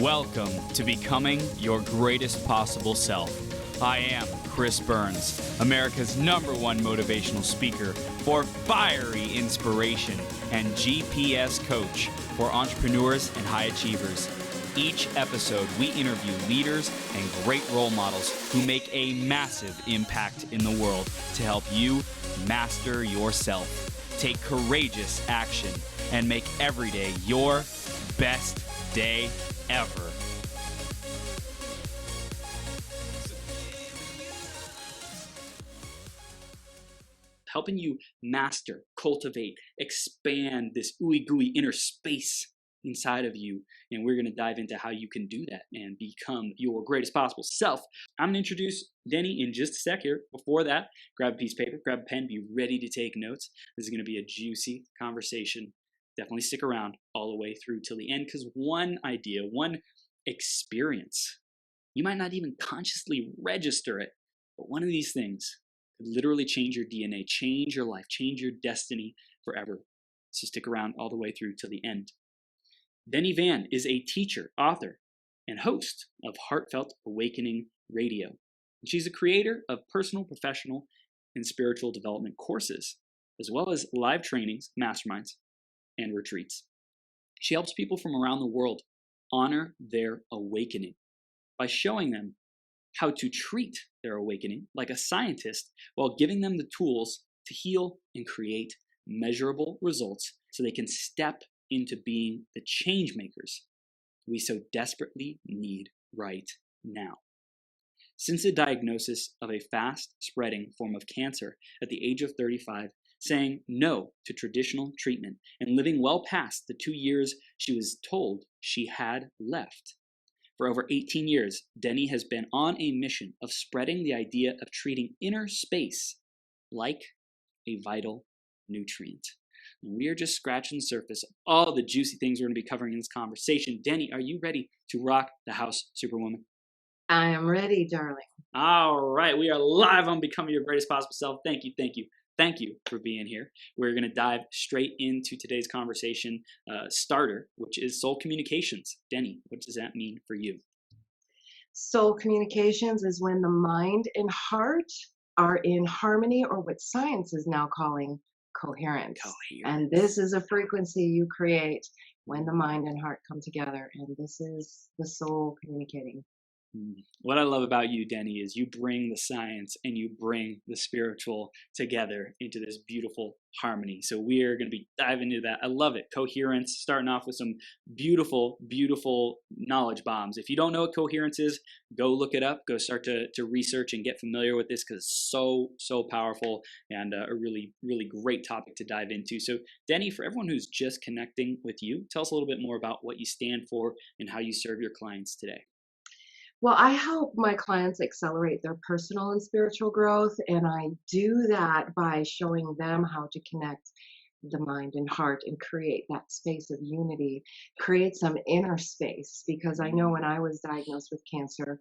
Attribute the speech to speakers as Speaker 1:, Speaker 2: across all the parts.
Speaker 1: Welcome to Becoming Your Greatest Possible Self. I am Chris Burns, America's #1 motivational speaker for fiery inspiration and GPS coach for entrepreneurs and high achievers. Each episode, we interview leaders and great role models who make a massive impact in the world to help you master yourself, take courageous action, and make every day your best day ever. Helping you master, cultivate, expand this ooey gooey inner space inside of you. And we're going to dive into how you can do that and become your greatest possible self. I'm going to introduce Denny in just a sec here. Before that, grab a piece of paper, grab a pen, be ready to take notes. This is going to be a juicy conversation. Definitely stick around all the way through till the end, because one idea, one experience, you might not even consciously register it, but one of these things could literally change your DNA, change your life, change your destiny forever. So stick around all the way through till the end. Denny Van is a teacher, author, and host of Heartfelt Awakening Radio. And she's a creator of personal, professional, and spiritual development courses, as well as live trainings, masterminds, and retreats. She helps people from around the world honor their awakening by showing them how to treat their awakening like a scientist while giving them the tools to heal and create measurable results so they can step into being the change makers we so desperately need right now. Since the diagnosis of a fast-spreading form of cancer at the age of 35, saying no to traditional treatment and living well past the 2 years she was told she had left. For over 18 years, Denny has been on a mission of spreading the idea of treating inner space like a vital nutrient. And we are just scratching the surface of all the juicy things we're going to be covering in this conversation. Denny, are you ready to rock the house, Superwoman?
Speaker 2: I am ready, darling.
Speaker 1: All right, we are live on Becoming Your Greatest Possible Self. Thank you, thank you. Thank you for being here. We're going to dive straight into today's conversation starter, which is soul communications. Denny, what does that mean for you?
Speaker 2: Soul communications is when the mind and heart are in harmony, or what science is now calling coherence. And this is a frequency you create when the mind and heart come together. And this is the soul communicating.
Speaker 1: What I love about you, Denny, is you bring the science and you bring the spiritual together into this beautiful harmony. So we are going to be diving into that. I love it. Coherence, starting off with some beautiful, beautiful knowledge bombs. If you don't know what coherence is, go look it up. Go start to research and get familiar with this, because it's so powerful and a really, really great topic to dive into. So Denny, for everyone who's just connecting with you, tell us a little bit more about what you stand for and how you serve your clients today.
Speaker 2: Well, I help my clients accelerate their personal and spiritual growth, and I do that by showing them how to connect the mind and heart and create that space of unity, create some inner space, because I know when I was diagnosed with cancer,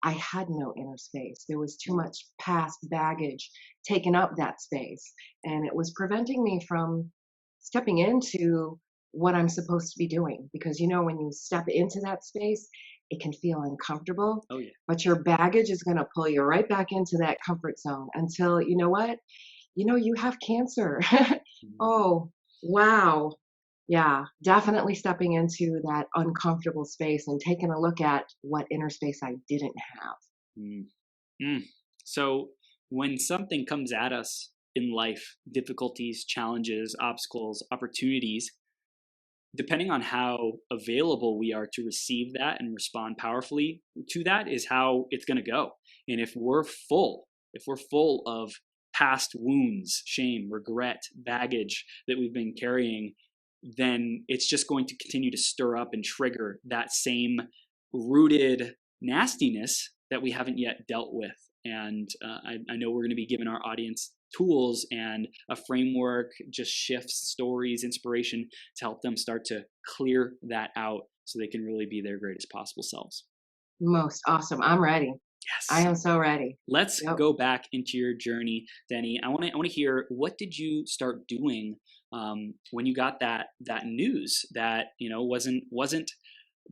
Speaker 2: I had no inner space. There was too much past baggage taking up that space, and it was preventing me from stepping into what I'm supposed to be doing. Because, you know, when you step into that space, it can feel uncomfortable.
Speaker 1: Oh, yeah.
Speaker 2: But your baggage is going to pull you right back into that comfort zone until, you know what? You know, you have cancer. Oh, wow. Yeah, definitely stepping into that uncomfortable space and taking a look at what inner space I didn't have.
Speaker 1: So when something comes at us in life, difficulties, challenges, obstacles, opportunities, depending on how available we are to receive that and respond powerfully to that is how it's going to go. And if we're full of past wounds, shame, regret, baggage that we've been carrying, then it's just going to continue to stir up and trigger that same rooted nastiness that we haven't yet dealt with. And I know we're going to be giving our audience tools and a framework, just shifts, stories, inspiration to help them start to clear that out so they can really be their greatest possible selves.
Speaker 2: Most awesome. I'm ready.
Speaker 1: Yes.
Speaker 2: I am so ready.
Speaker 1: Let's go back into your journey, Denny. I want to hear, what did you start doing when you got that news that, you know, wasn't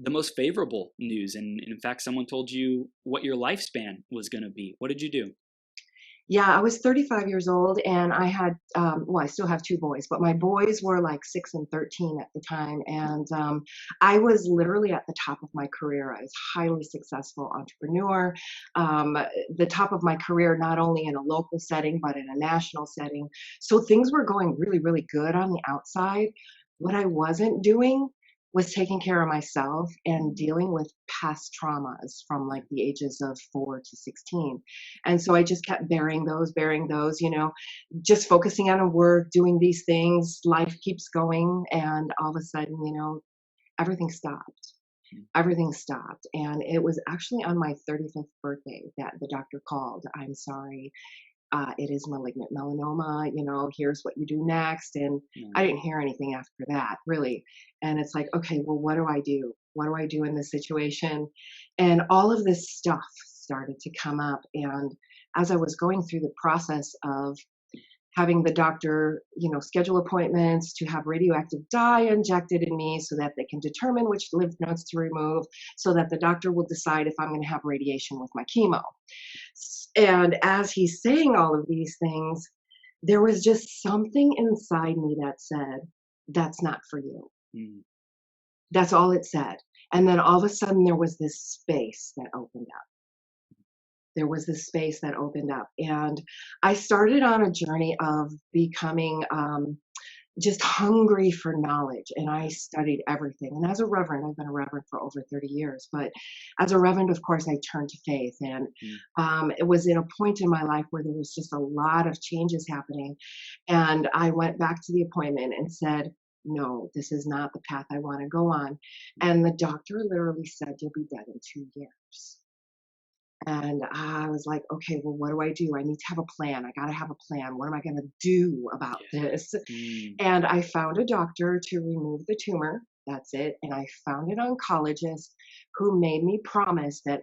Speaker 1: the most favorable news, and in fact, someone told you what your lifespan was going to be. What did you do?
Speaker 2: Yeah, I was 35 years old and I had, well, I still have two boys, but my boys were like 6 and 13 at the time. And I was literally at the top of my career. I was highly successful entrepreneur, um, the top of my career, not only in a local setting, but in a national setting. So things were going really, really good on the outside. What I wasn't doing was taking care of myself and
Speaker 1: Mm,
Speaker 2: dealing with past traumas from like the ages of 4 to 16. And so I just kept bearing those, just focusing on a work, doing these things. Life keeps going. And all of a sudden, everything stopped.
Speaker 1: mm,
Speaker 2: Everything stopped. And it was actually on my 35th birthday that the doctor called. I'm sorry. It is malignant melanoma. Here's what you do next. And I
Speaker 1: mm,
Speaker 2: didn't hear anything after that, really. And it's like, okay, well, what do I do? What do I do in this situation? And all of this stuff started to come up. And as I was going through the process of having the doctor, schedule appointments to have radioactive dye injected in me so that they can determine which lymph nodes to remove, so that the doctor will decide if I'm going to have radiation with my chemo. And as he's saying all of these things, there was just something inside me that said, that's not for you.
Speaker 1: mm,
Speaker 2: That's all it said. And then all of a sudden, there was this space that opened up. There was this space that opened up. And I started on a journey of becoming just hungry for knowledge. And I studied everything. And as a reverend, I've been a reverend for over 30 years. But as a reverend, of course, I turned to faith. And
Speaker 1: mm,
Speaker 2: it was in a point in my life where there was just a lot of changes happening. And I went back to the appointment and said, no, this is not the path I want to go on. And the doctor literally said, you'll be dead in 2 years. And I was like, okay, well, what do I do? I need to have a plan. I got to have a plan. What am I going to do about
Speaker 1: yeah.
Speaker 2: this?
Speaker 1: Mm,
Speaker 2: And I found a doctor to remove the tumor. That's it. And I found an oncologist who made me promise that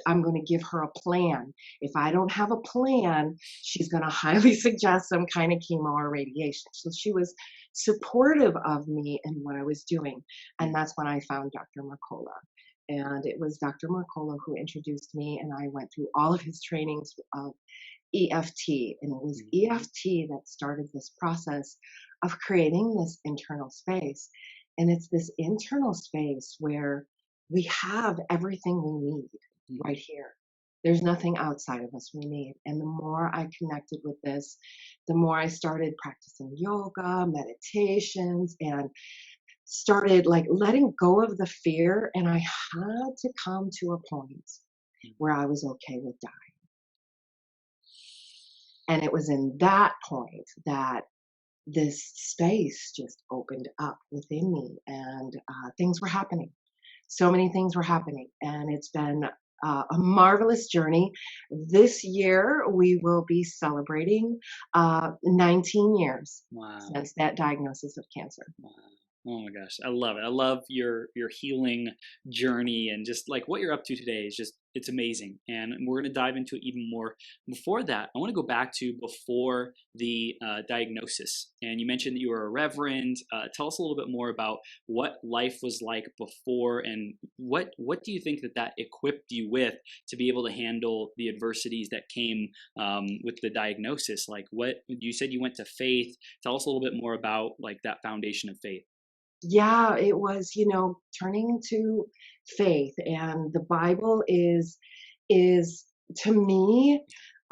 Speaker 2: I'm going to give her a plan. If I don't have a plan, she's going to highly suggest some kind of chemo or radiation. So she was supportive of me and what I was doing. And
Speaker 1: mm,
Speaker 2: that's when I found Dr. Mercola. And it was Dr. Mercola who introduced me, and I went through all of his trainings of EFT. And it was
Speaker 1: mhm,
Speaker 2: EFT that started this process of creating this internal space. And it's this internal space where we have everything we need
Speaker 1: mm,
Speaker 2: right here. There's nothing outside of us we need. And the more I connected with this, the more I started practicing yoga, meditations, and started like letting go of the fear. And I had to come to a point
Speaker 1: mm,
Speaker 2: where I was okay with dying. And it was in that point that this space just opened up within me, and things were happening. So many things were happening, and it's been a marvelous journey. This year, we will be celebrating 19 years
Speaker 1: wow.
Speaker 2: since that diagnosis of cancer.
Speaker 1: Wow. Oh my gosh, I love it. I love your healing journey, and just like what you're up to today is just it's amazing. And we're gonna dive into it even more. Before that, I want to go back to before the diagnosis. And you mentioned that you were a reverend. Tell us a little bit more about what life was like before, and what do you think that that equipped you with to be able to handle the adversities that came with the diagnosis? Like what you said, you went to faith. Tell us a little bit more about like that foundation of faith.
Speaker 2: Yeah, it was, turning to faith, and the Bible is to me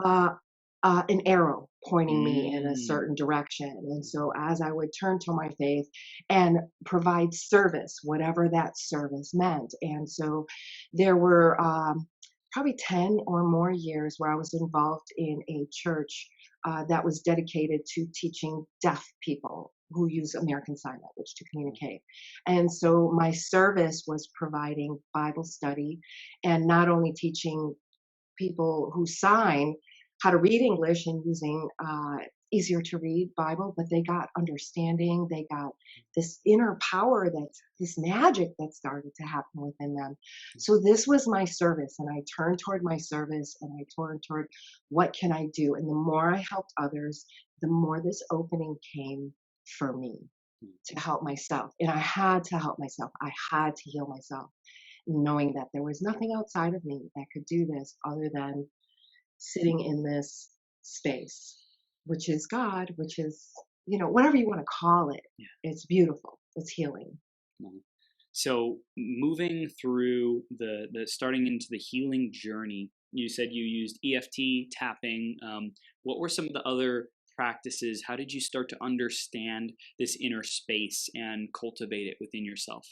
Speaker 2: uh, an arrow pointing me in a
Speaker 1: Mm,
Speaker 2: certain direction. And so as I would turn to my faith and provide service, whatever that service meant. And so there were probably 10 or more years where I was involved in a church that was dedicated to teaching deaf people who use American Sign Language to communicate. And so my service was providing Bible study and not only teaching people who sign how to read English and using easier to read Bible, but they got understanding. They got this inner power, this magic that started to happen within them. So this was my service, and I turned toward my service, and I turned toward what can I do. And the more I helped others, the more this opening came for me. to help myself. And I had to help myself. I had to heal myself, knowing that there was nothing outside of me that could do this other than sitting in this space, which is God, which is, whatever you want to call it.
Speaker 1: Yeah.
Speaker 2: It's beautiful. It's healing.
Speaker 1: Mhm. So moving through the starting into the healing journey, you said you used EFT tapping. What were some of the other practices? How did you start to understand this inner space and cultivate it within yourself?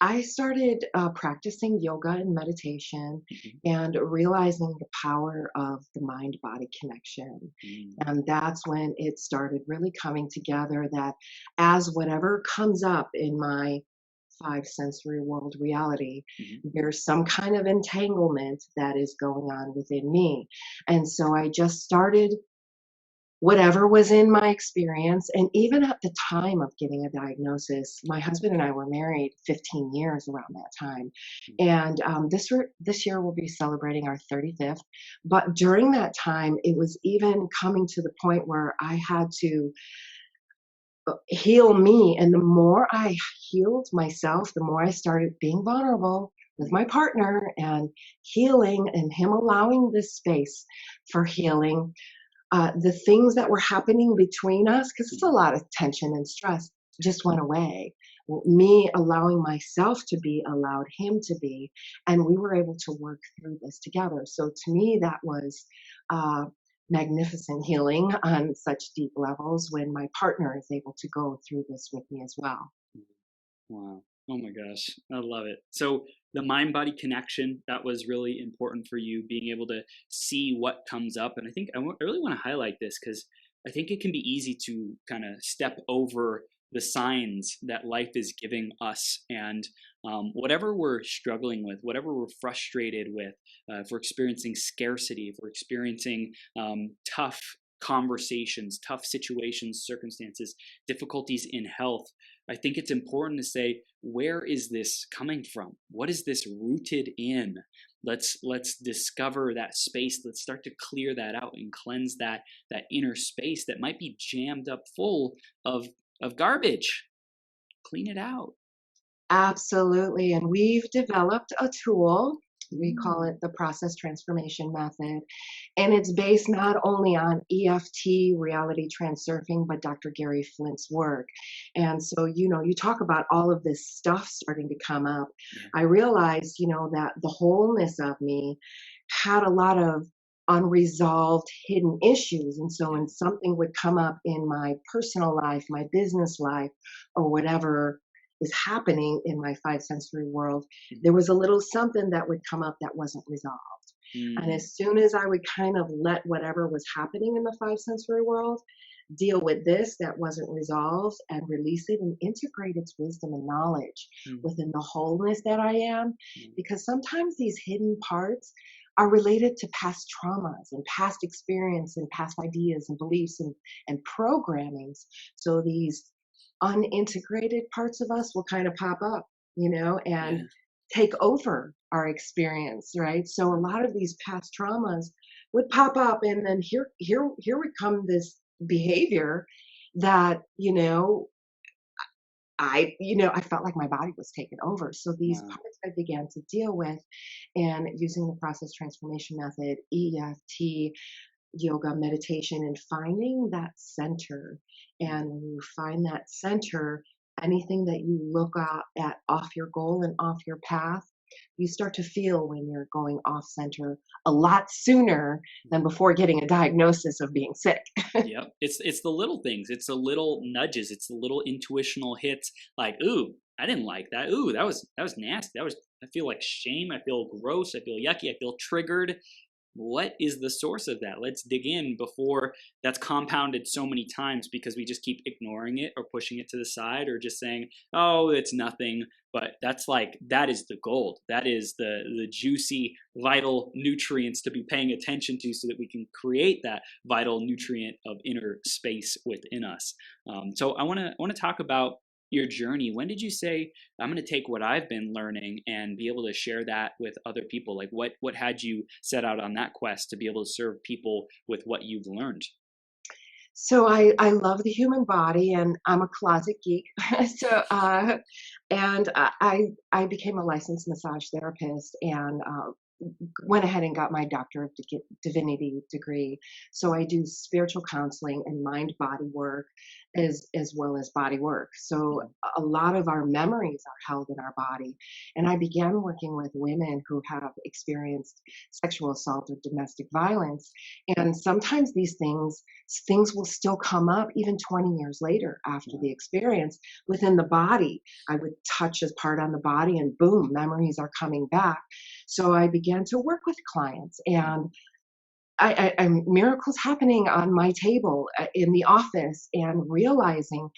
Speaker 2: I started practicing yoga and meditation
Speaker 1: Mhm.
Speaker 2: and realizing the power of the mind body connection.
Speaker 1: Mm.
Speaker 2: And that's when it started really coming together that as whatever comes up in my five sensory world reality,
Speaker 1: Mhm.
Speaker 2: there's some kind of entanglement that is going on within me. And so I just started whatever was in my experience. And even at the time of getting a diagnosis, my husband and I were married 15 years around that time. And this year we'll be celebrating our 35th. But during that time, it was even coming to the point where I had to heal me. And the more I healed myself, the more I started being vulnerable with my partner and healing and him allowing this space for healing. The things that were happening between us, because it's a
Speaker 1: Mhm.
Speaker 2: lot of tension and stress, just went away. Me allowing myself to be allowed him to be, and we were able to work through this together. So to me, that was uh, magnificent healing on such deep levels when my partner is able to go through this with me as well.
Speaker 1: Wow. Oh my gosh. I love it. So the mind body connection, that was really important for you, being able to see what comes up. And I think I really want to highlight this because I think it can be easy to kind of step over the signs that life is giving us. And whatever we're struggling with, whatever we're frustrated with, if we're experiencing scarcity, if we're experiencing tough conversations, tough situations, circumstances, difficulties in health, I think it's important to say, where is this coming from? What is this rooted in? Let's discover that space. Let's start to clear that out and cleanse that inner space that might be jammed up full of of garbage. Clean it out.
Speaker 2: Absolutely. And we've developed a tool. We call
Speaker 1: Mm.
Speaker 2: it the process transformation method. And it's based not only on EFT, reality transurfing, but Dr. Gary Flint's work. And so, you talk about all of this stuff starting to come up.
Speaker 1: Yeah.
Speaker 2: I realized, that the wholeness of me had a lot of unresolved hidden issues. And so
Speaker 1: Yeah.
Speaker 2: when something would come up in my personal life, my business life, or whatever is happening in my five sensory world,
Speaker 1: Mhm.
Speaker 2: there was a little something that would come up that wasn't resolved. And
Speaker 1: Mm.
Speaker 2: as soon as I would kind of let whatever was happening in the five sensory world deal with this that wasn't resolved and release it and integrate its wisdom and knowledge
Speaker 1: Mm.
Speaker 2: within the wholeness that I am,
Speaker 1: Mm.
Speaker 2: because sometimes these hidden parts are related to past traumas and past experience and past ideas and beliefs and programmings. So these unintegrated parts of us will kind of pop up, and
Speaker 1: Yeah.
Speaker 2: take over our experience, right? So a lot of these past traumas would pop up, and then here would come this behavior that, I felt like my body was taken over. So these
Speaker 1: Wow.
Speaker 2: parts I began to deal with, and using the process transformation method, EFT, yoga, meditation, and finding that center.
Speaker 1: Mm.
Speaker 2: And when you find that center, anything that you look at off your goal and off your path, you start to feel when you're going off center a lot sooner than before getting a diagnosis of being sick.
Speaker 1: Yep. It's the little things. It's the little nudges. It's the little intuitional hits. Like, ooh, I didn't like that. Ooh, that was nasty. I feel like shame. I feel gross. I feel yucky. I feel triggered. What is the source of that? Let's dig in before that's compounded so many times because we just keep ignoring it or pushing it to the side or just saying, "Oh, it's nothing." But that is the gold. That is the juicy vital nutrients to be paying attention to so that we can create that vital nutrient of inner space within us. So I want to talk about your journey. When did you say, I'm going to take what I've been learning and be able to share that with other people? Like what had you set out on that quest to be able to serve people with what you've learned?
Speaker 2: So I love the human body, and I'm a closet geek. so and I became a licensed massage therapist, and went ahead and got my Doctor of Divinity degree. So I do spiritual counseling and mind body work as well as body work. So
Speaker 1: Mhm.
Speaker 2: a lot of our memories are held in our body. And I began working with women who have experienced sexual assault or domestic violence. And sometimes things will still come up even 20 years later after
Speaker 1: Wow.
Speaker 2: the experience within the body. I would touch a part on the body and boom, memories are coming back. So I began to work with clients,
Speaker 1: Mm.
Speaker 2: and miracles happening on my table in the office, and realizing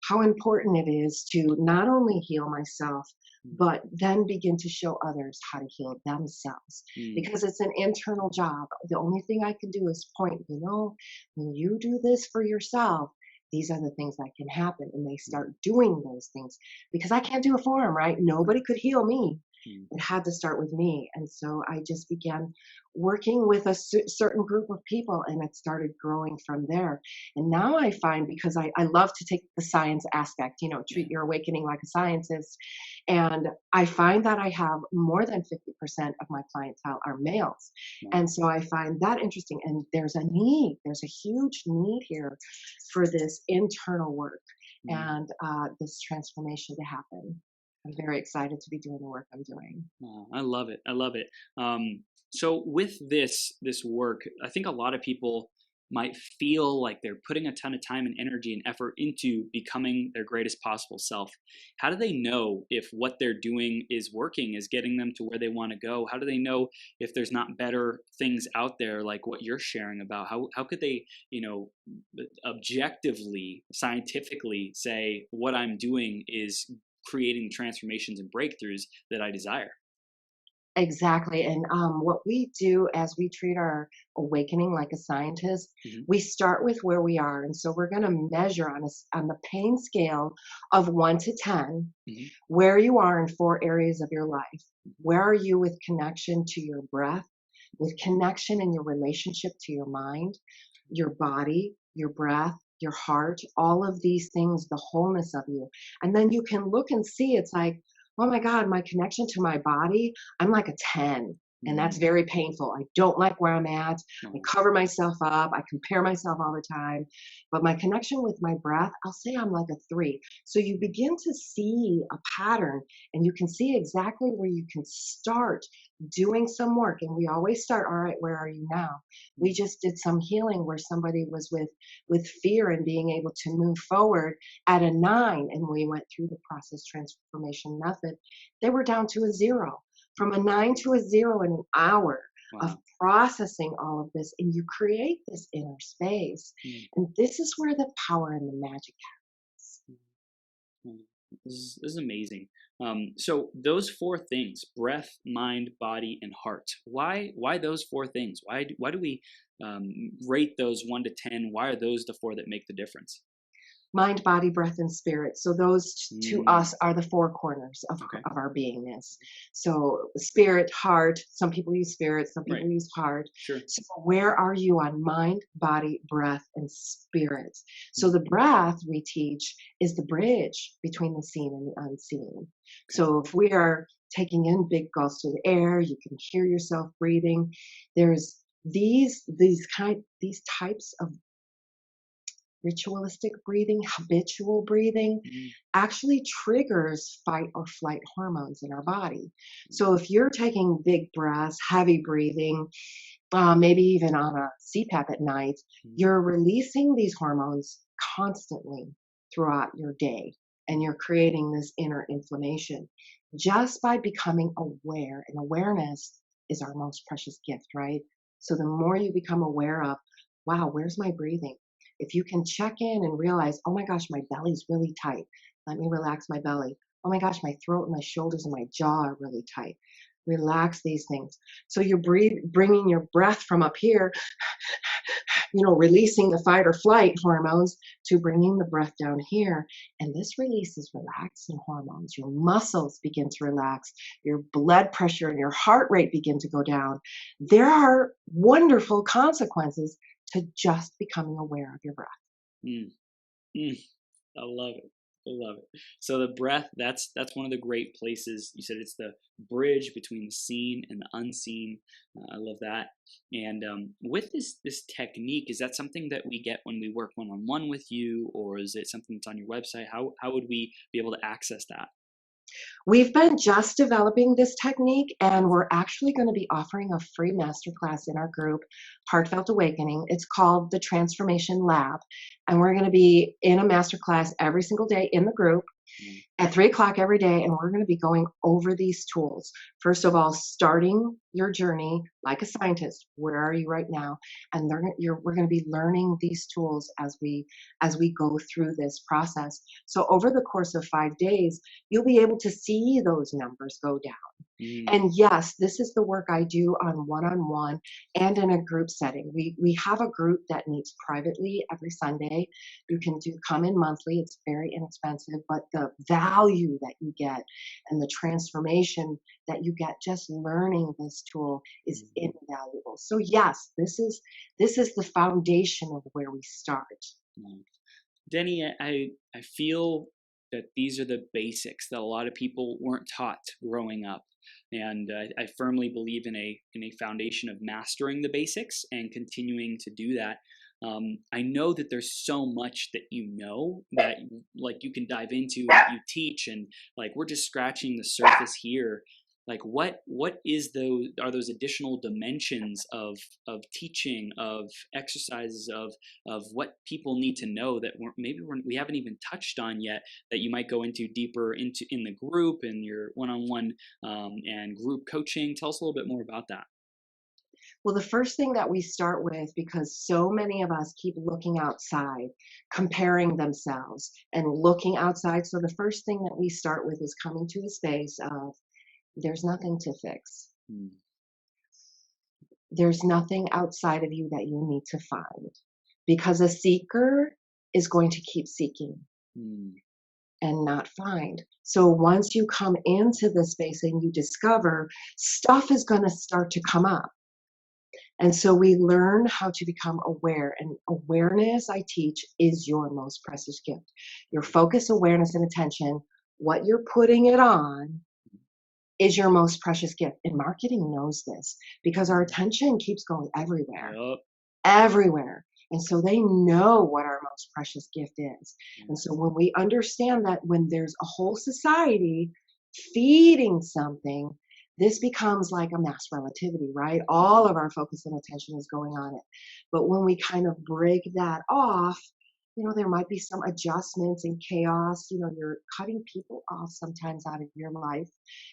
Speaker 2: how important it is to not only heal myself,
Speaker 1: Mm.
Speaker 2: but then begin to show others how to heal themselves,
Speaker 1: Mm.
Speaker 2: because it's an internal job. The only thing I can do is point, when you do this for yourself, these are the things that can happen. And they
Speaker 1: Mm.
Speaker 2: start doing those things because I can't do it for them, right? Nobody could heal me.
Speaker 1: Mm.
Speaker 2: It had to start with me. And so I just began working with a certain group of people, and it started growing from there. And now I find, because I love to take the science aspect,
Speaker 1: Yeah.
Speaker 2: treat your awakening like a scientist. And I find that I have more than 50% of my clientele are males.
Speaker 1: Wow.
Speaker 2: And so I find that interesting. And there's a huge need here for this internal work
Speaker 1: Mm.
Speaker 2: and this transformation to happen. I'm very excited to be doing the work I'm doing.
Speaker 1: Wow, I love it. I love it. So with this work, I think a lot of people might feel like they're putting a ton of time and energy and effort into becoming their greatest possible self. How do they know if what they're doing is working, is getting them to where they want to go? How do they know if there's not better things out there like what you're sharing about? How could they, objectively, scientifically say what I'm doing is creating transformations and breakthroughs that I desire?
Speaker 2: Exactly. And what we do as we treat our awakening like a scientist,
Speaker 1: Mhm.
Speaker 2: we start with where we are. And so we're going to measure on the pain scale of 1 to 10
Speaker 1: Mhm.
Speaker 2: where you are in 4 areas of your life. Where are you with connection to your breath, with connection in your relationship to your mind, your body, your breath, your heart, all of these things, the wholeness of you. And then you can look and see, it's like, oh my God, my connection to my body, I'm like a 10. And that's
Speaker 1: Mm.
Speaker 2: very painful. I don't like where I'm at. I
Speaker 1: Wow.
Speaker 2: cover myself up. I compare myself all the time. But my connection with my breath, I'll say I'm like a 3. So you begin to see a pattern, and you can see exactly where you can start doing some work. And we always start, all right, where are you now? We
Speaker 1: Mm.
Speaker 2: just did some healing where somebody was with fear and being able to move forward at a 9, and we went through the process transformation method. They were down to a 0. From a 9 to a 0 in an hour of
Speaker 1: Wow.
Speaker 2: processing all of this, and you create this inner space.
Speaker 1: Mm.
Speaker 2: And this is where the power and the magic happens.
Speaker 1: Mm. This is amazing. So those four things: breath, mind, body, and heart. Why those four things? Why do we rate those 1 to 10? Why are those the four that make the difference?
Speaker 2: Mind, body, breath, and spirit. So those to
Speaker 1: Mm.
Speaker 2: us are the 4 corners
Speaker 1: Okay.
Speaker 2: of our beingness. So spirit, heart, some people use spirit, some
Speaker 1: Right.
Speaker 2: people use heart.
Speaker 1: Sure.
Speaker 2: So where are you on mind, body, breath, and spirit? So
Speaker 1: Mm.
Speaker 2: the breath we teach is the bridge between the seen and the unseen.
Speaker 1: Okay.
Speaker 2: So if we are taking in big gulps of air, you can hear yourself breathing. There's these types of ritualistic breathing, habitual breathing,
Speaker 1: Mm.
Speaker 2: actually triggers fight or flight hormones in our body. So if you're taking big breaths, heavy breathing, maybe even on a CPAP at night,
Speaker 1: Mm.
Speaker 2: you're releasing these hormones constantly throughout your day, and you're creating this inner inflammation just by becoming aware. And awareness is our most precious gift, right? So the more you become aware of, wow, where's my breathing? If you can check in and realize, oh my gosh, my belly's really tight. Let me relax my belly. Oh my gosh, my throat and my shoulders and my jaw are really tight. Relax these things. So you're bringing your breath from up here, releasing the fight or flight hormones, to bringing the breath down here. And this releases relaxing hormones. Your muscles begin to relax. Your blood pressure and your heart rate begin to go down. There are wonderful consequences to just becoming aware of your breath.
Speaker 1: Mm, mm. I love it. I love it. So the breath, that's one of the great places. You said it's the bridge between the seen and the unseen. I love that. And with this technique, is that something that we get when we work one on one with you, or is it something that's on your website? How would we be able to access that?
Speaker 2: We've been just developing this technique, and we're actually going to be offering a free masterclass in our group, Heartfelt Awakening. It's called the Transformation Lab. And we're going to be in a masterclass every single day in the group
Speaker 1: Mm,
Speaker 2: at 3 o'clock every day, and we're going to be going over these tools. First of all, starting your journey like a scientist. Where are you right now? And we're going to be learning these tools as we go through this process. So over the course of 5 days, you'll be able to see those numbers go down.
Speaker 1: mm,
Speaker 2: And yes, this is the work I do on one-on-one and in a group setting. We have a group that meets privately every Sunday. You can come in monthly. It's very inexpensive, but the value that you get and the transformation that you get just learning this tool is
Speaker 1: mm,
Speaker 2: invaluable. So yes, this is the foundation of where we start.
Speaker 1: mm. Denny, I feel that these are the basics that a lot of people weren't taught growing up, and I firmly believe in a foundation of mastering the basics and continuing to do that. I know that there's so much that you know that like you can dive into that you teach, and like we're just scratching the surface here. Like what is those are those additional dimensions of teaching, of exercises, of what people need to know that we haven't even touched on yet, that you might go into deeper into in the group and your one-on-one and group coaching. Tell us a little bit more about that.
Speaker 2: Well, the first thing that we start with, because so many of us keep looking outside, comparing themselves and looking outside. So the first thing that we start with is coming to a space of there's nothing to fix.
Speaker 1: Mm,
Speaker 2: There's nothing outside of you that you need to find, because a seeker is going to keep seeking
Speaker 1: mm,
Speaker 2: and not find. So once you come into the space and you discover, stuff is going to start to come up. And so we learn how to become aware. And awareness, I teach, is your most precious gift. Your focus, awareness, and attention, what you're putting it on, is your most precious gift. And marketing knows this because our attention keeps going everywhere,
Speaker 1: yup.
Speaker 2: everywhere. And so they know what our most precious gift is. And so when we understand that, when there's a whole society feeding something, this becomes like a mass relativity, right? All of our focus and attention is going on it. But when we kind of break that off, there might be some adjustments and chaos. You're cutting people off sometimes out of your life,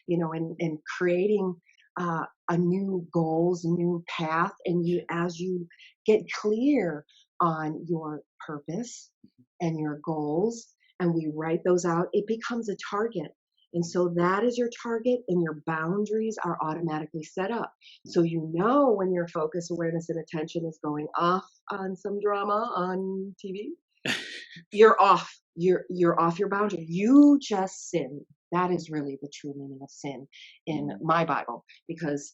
Speaker 2: and creating a new goals, new path. And as you get clear on your purpose and your goals, and we write those out, it becomes a target. And so that is your target, and your boundaries are automatically set up. So when your focus, awareness, and attention is going off on some drama on TV, you're off. You're off your boundary. You just sin. That is really the true meaning of sin in
Speaker 1: Mm,
Speaker 2: my Bible, because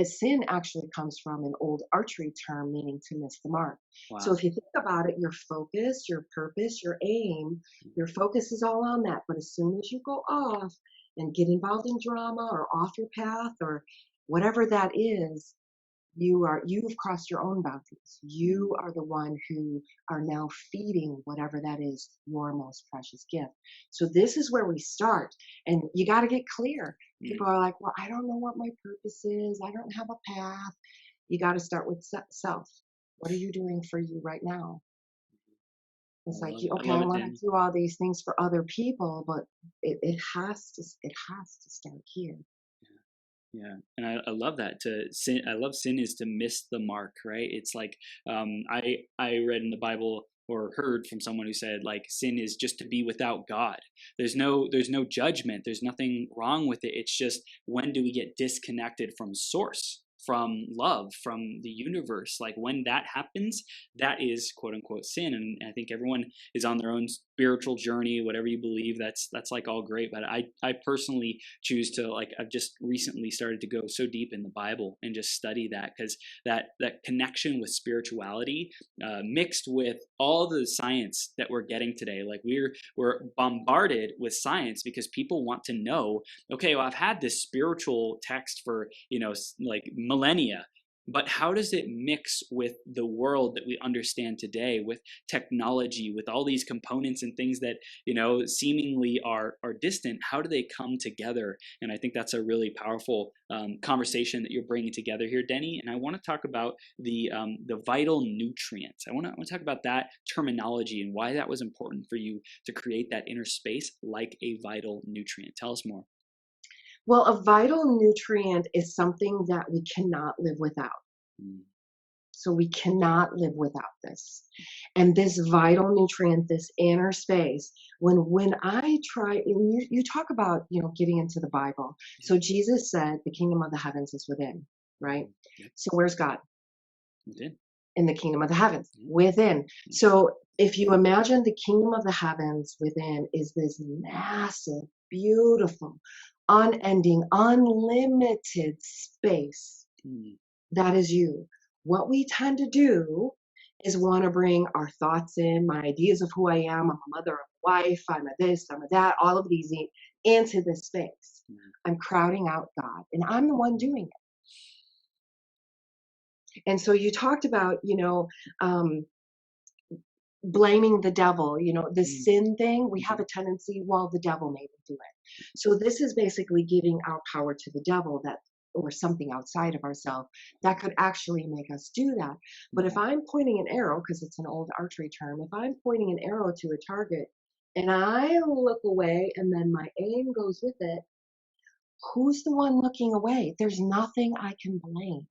Speaker 2: sin actually comes from an old archery term meaning to miss the mark. So
Speaker 1: wow.
Speaker 2: if you think about it, your focus, your purpose, your aim, your focus is all on that. But as soon as you go off and get involved in drama or off your path or whatever that is, you've crossed your own boundaries.
Speaker 1: Mm,
Speaker 2: You are the one who are now feeding whatever that is, your most precious gift. So this is where we start, and you got to get clear.
Speaker 1: mm.
Speaker 2: People are like, well, I don't know what my purpose is, I don't have a path. You got to start with self. What are you doing for you right now? It's like,
Speaker 1: I
Speaker 2: okay,
Speaker 1: love
Speaker 2: I
Speaker 1: it,
Speaker 2: want
Speaker 1: Danny.
Speaker 2: to do all these things for other people, but it has to start here.
Speaker 1: Yeah, and I love that. To sin, I love sin is to miss the mark, right? It's like I read in the Bible or heard from someone who said like sin is just to be without God. There's no judgment. There's nothing wrong with it. It's just when do we get disconnected from source? from love, from the universe. Like when that happens, that is quote unquote sin. And I think everyone is on their own spiritual journey, whatever you believe. That's like all great. But I personally choose to, like, I've just recently started to go so deep in the Bible and just study that, because that connection with spirituality, mixed with all the science that we're getting today. Like we're bombarded with science because people want to know, okay, well, I've had this spiritual text for, like millennia, but how does it mix with the world that we understand today, with technology, with all these components and things that, seemingly are distant? How do they come together? And I think that's a really powerful conversation that you're bringing together here, Denny. And I want to talk about the vital nutrients. I want to talk about that terminology and why that was important for you to create that inner space like a vital nutrient. Tell us more.
Speaker 2: Well, a vital nutrient is something that we cannot live without.
Speaker 1: Mm.
Speaker 2: So we cannot live without this. And this vital nutrient, this inner space, when I try, and you talk about, getting into the Bible. So Jesus said the kingdom of the heavens is within, right?
Speaker 1: Yep.
Speaker 2: So where's God?
Speaker 1: Within.
Speaker 2: In the kingdom of the heavens, within. So if you imagine the kingdom of the heavens within is this massive, beautiful, unending, unlimited space. That is you. What we tend to do is want to bring our thoughts in, my ideas of who I am. I'm a mother, I'm a wife, I'm a this, I'm a that, all of these into this space. I'm crowding out God, and I'm the one doing it. And so you talked about, blaming the devil, the sin thing. We have a tendency, well, the devil made me do it. So this is basically giving our power to the devil, that or something outside of ourselves that could actually make us do that. But if I'm pointing an arrow, because it's an old archery term, if I'm pointing an arrow to a target and I look away and then my aim goes with it, who's the one looking away? There's nothing I can blame.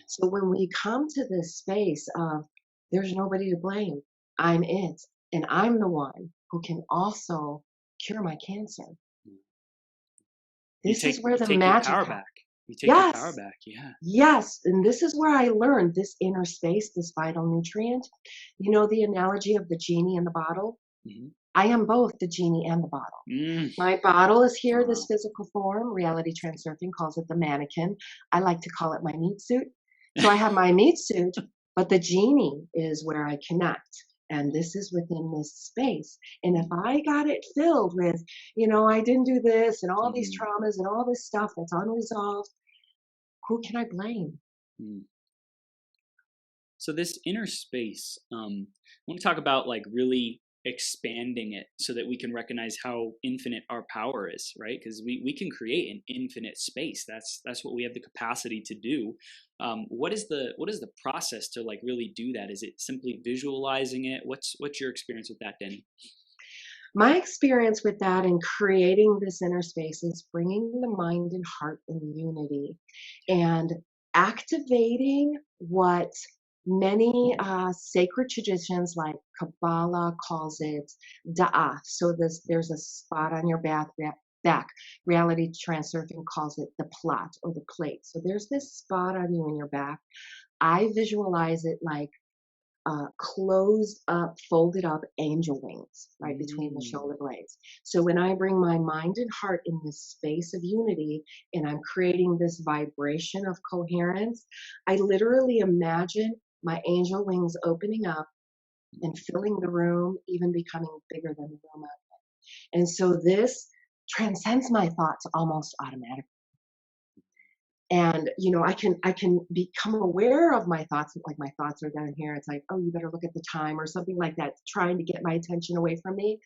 Speaker 2: So when we come to this space of there's nobody to blame, I'm it, and I'm the one who can also cure my cancer. This is where the magic
Speaker 1: your power back. You take your power back. Yeah.
Speaker 2: Yes. And this is where I learned this inner space, this vital nutrient. You know the analogy of the genie and the bottle? Mm-hmm. I am both the genie and the bottle. My bottle is here, this physical form. Reality Transurfing calls it the mannequin. I like to call it my meat suit. So I have my meat suit, but the genie is where I connect. And this is within this space. And if I got it filled with, I didn't do this and all these traumas and all this stuff that's unresolved, who can I blame?
Speaker 1: So this inner space, I want to talk about like really expanding it so that we can recognize how infinite our power is, right? Because we can create an infinite space. That's what we have the capacity to do. What is the process to like really do that? Is it simply visualizing it? What's your experience with that, Denny?
Speaker 2: My experience with that and creating this inner space is bringing the mind and heart in unity and activating what many sacred traditions like Kabbalah calls it da'af. So there's a spot on your back. Reality Transurfing calls it the plot or the plate. So there's this spot on you in your back. I visualize it like closed up, folded up angel wings right between the shoulder blades. So when I bring my mind and heart in this space of unity and I'm creating this vibration of coherence, I literally imagine my angel wings opening up and filling the room, even becoming bigger than the room I'm in. And so this transcends my thoughts almost automatically. And I can become aware of my thoughts, like my thoughts are down here. It's like, oh, you better look at the time or something like that, trying to get my attention away from me.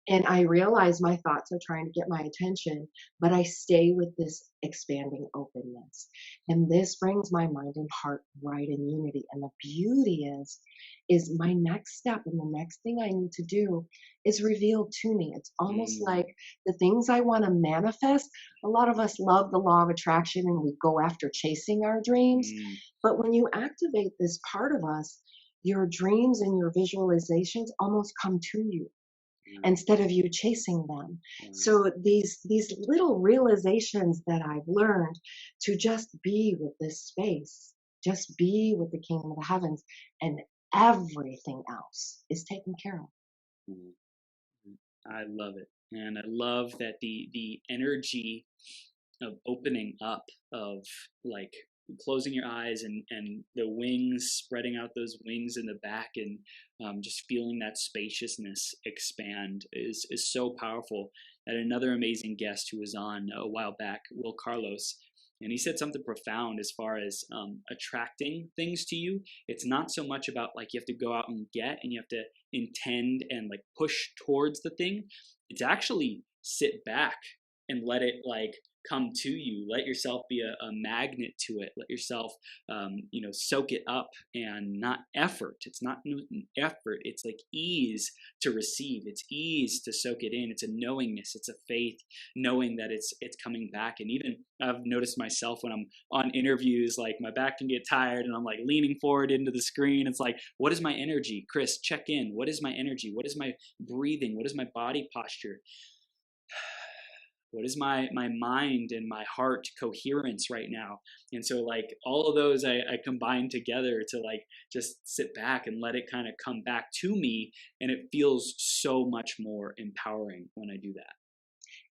Speaker 2: And I realize my thoughts are trying to get my attention, but I stay with this expanding openness. And this brings my mind and heart right in unity. And the beauty is my next step and the next thing I need to do is revealed to me. It's almost like the things I want to manifest. A lot of us love the law of attraction and we go after chasing our dreams. But when you activate this part of us, your dreams and your visualizations almost come to you.
Speaker 1: Yeah.
Speaker 2: instead of you chasing them.
Speaker 1: Yeah.
Speaker 2: So these little realizations that I've learned to just be with this space, just be with the kingdom of the heavens, and everything else is taken care of.
Speaker 1: Mm. I love it, and I love that the energy of opening up, of like closing your eyes and the wings, spreading out those wings in the back, and just feeling that spaciousness expand is so powerful. And another amazing guest who was on a while back, Will Carlos, and he said something profound as far as attracting things to you. It's not so much about like you have to go out and get and you have to intend and like push towards the thing. It's actually sit back and let it like come to you. Let yourself be a magnet to it. Let yourself soak it up, and not effort. It's not effort. It's like ease to receive. It's ease to soak it in. It's a knowingness. It's a faith, knowing that it's coming back. And even I've noticed myself when I'm on interviews, like my back can get tired and I'm like leaning forward into the screen. It's like, what is my energy? Chris, check in. What is my energy? What is my breathing? What is my body posture? What is my mind and my heart coherence right now? And so like all of those I combine together to like just sit back and let it kind of come back to me, and it feels so much more empowering when I do that.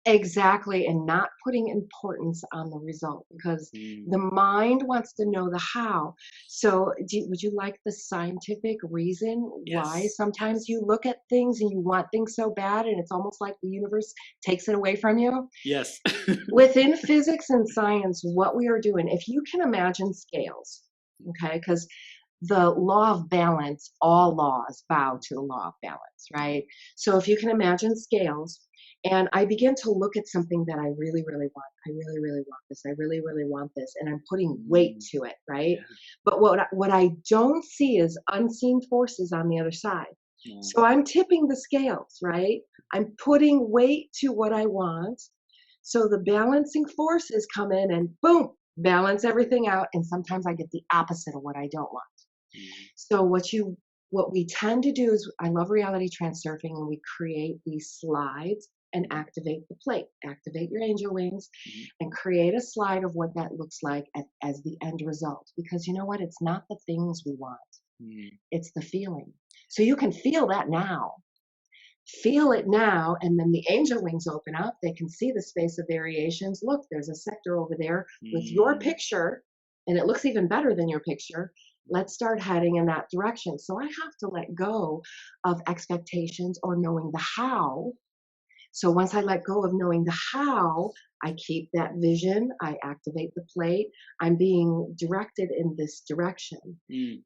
Speaker 2: Exactly, and not putting importance on the result because the
Speaker 1: Mm,
Speaker 2: mind wants to know the how. So, would you like the scientific reason why
Speaker 1: yes,
Speaker 2: sometimes
Speaker 1: yes,
Speaker 2: you look at things and you want things so bad and it's almost like the universe takes it away from you?
Speaker 1: yes.
Speaker 2: Within physics and science, what we are doing, if you can imagine scales, okay, because the law of balance, all laws bow to the law of balance, right? So if you can imagine scales, and I begin to look at something that I really, really want. I really, really want this. I really, really want this. And I'm putting weight
Speaker 1: Mm,
Speaker 2: to it, right?
Speaker 1: yeah.
Speaker 2: But what I don't see is unseen forces on the other side.
Speaker 1: No.
Speaker 2: So I'm tipping the scales, right? I'm putting weight to what I want. So the balancing forces come in and boom, balance everything out. And sometimes I get the opposite of what I don't want.
Speaker 1: Mm,
Speaker 2: So what we tend to do is I love reality transurfing, and we create these slides and
Speaker 1: mm,
Speaker 2: activate the plate, activate your angel wings,
Speaker 1: mm,
Speaker 2: and create a slide of what that looks like as the end result. Because you know what? It's not the things we want,
Speaker 1: mm,
Speaker 2: it's the feeling. So you can feel that now. Feel it now, and then the angel wings open up. They can see the space of variations. Look, there's a sector over there with your
Speaker 1: mm,
Speaker 2: picture, and it looks even better than your picture. Let's start heading in that direction. So I have to let go of expectations or knowing the how. So once I let go of knowing the how, I keep that vision, I activate the plate, I'm being directed in this direction,
Speaker 1: mm.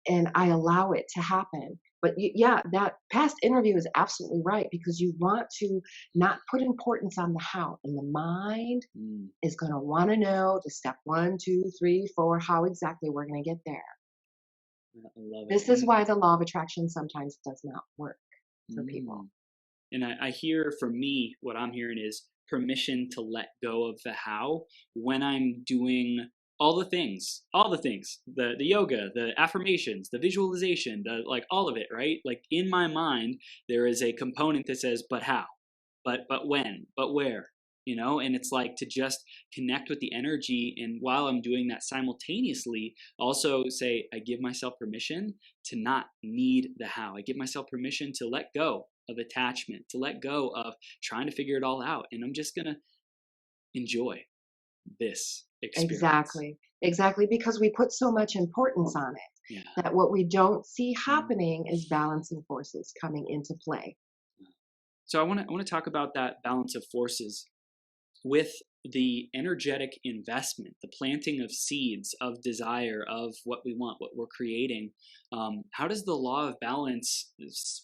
Speaker 2: and I allow it to happen. But yeah, that past interview is absolutely right because you want to not put importance on the how. And the mind
Speaker 1: Mm.
Speaker 2: is going to want to know the step one, two, three, four, how exactly we're going to get there.
Speaker 1: I love it.
Speaker 2: This is why the law of attraction sometimes does not work for people.
Speaker 1: Mm. And I hear, for me, what I'm hearing is permission to let go of the how when I'm doing all the things, the yoga, the affirmations, the visualization, the like all of it, right? Like in my mind, there is a component that says, but how? But when? But where? And it's like to just connect with the energy, and while I'm doing that simultaneously, also say I give myself permission to not need the how. I give myself permission to let go of attachment, to let go of trying to figure it all out, and I'm just gonna enjoy this experience.
Speaker 2: Exactly. Exactly. Because we put so much importance on
Speaker 1: Yeah.
Speaker 2: it that what we don't see
Speaker 1: Mm.
Speaker 2: happening is balancing forces coming into play.
Speaker 1: So I want to talk about that balance of forces with the energetic investment, the planting of seeds of desire, of what we want, what we're creating. How does the law of balance